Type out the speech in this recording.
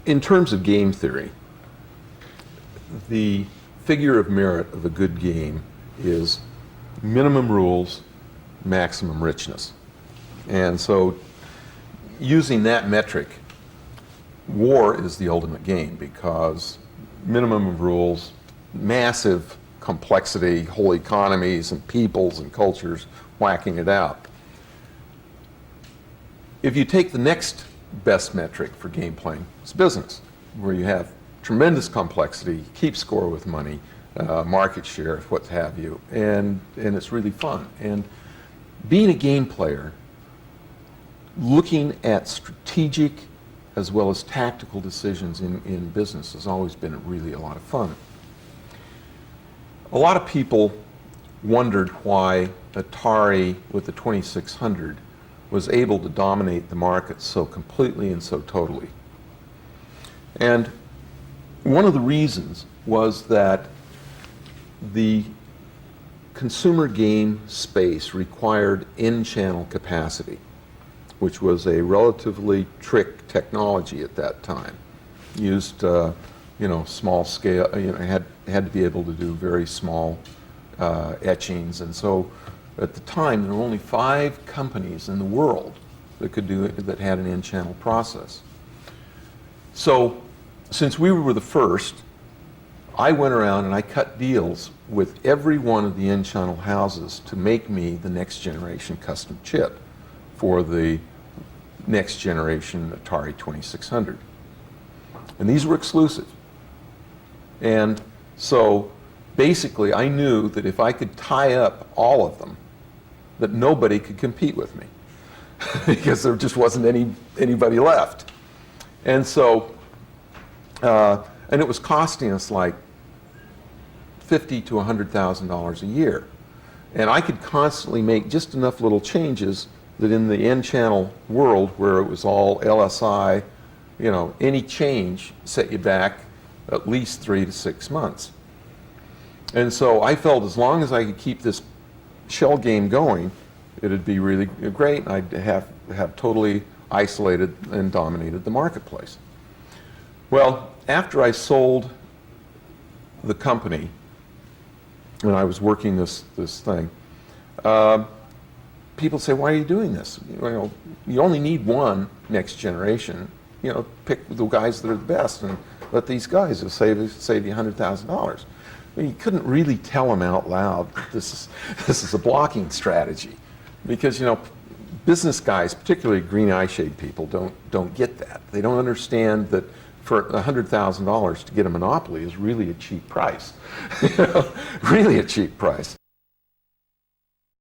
In terms of game theory, the figure of merit of a good game is minimum rules, maximum richness. And so using that metric, war is the ultimate game because minimum of rules, massive complexity, whole economies and peoples and cultures whacking it out. If you take the next best metric for game playing, it's business, where you have tremendous complexity, keep score with money, market share, what have you, and it's really fun. And being a game player, looking at strategic as well as tactical decisions in business has always been really a lot of fun. A lot of people wondered why Atari with the 2600 was able to dominate the market so completely and so totally. And one of the reasons was that the consumer game space required in-channel capacity, which was a relatively trick technology at that time. Used, small scale. Had to be able to do very small etchings, and so at the time there were only 5 companies in the world that could do it, that had an in-channel process. So, since we were the first, I went around and I cut deals with every one of the in-channel houses to make me the next generation custom chip for the next generation Atari 2600. And these were exclusive. And so basically I knew that if I could tie up all of them, that nobody could compete with me because there just wasn't anybody left. And so, and it was costing us like $50,000 to $100,000 a year. And I could constantly make just enough little changes that in the N-channel world where it was all LSI, any change set you back at least 3 to 6 months. And so I felt as long as I could keep this shell game going, it'd be really great, and I'd have totally isolated and dominated the marketplace. Well, after I sold the company, and I was working this thing, people say, why are you doing this? You only need one next generation. Pick the guys that are the best and let these guys save you $100,000. You couldn't really tell them out loud that this is a blocking strategy, because business guys, particularly green eye shade people, don't get that. They don't understand that for $100,000 to get a monopoly is really a cheap price, really a cheap price.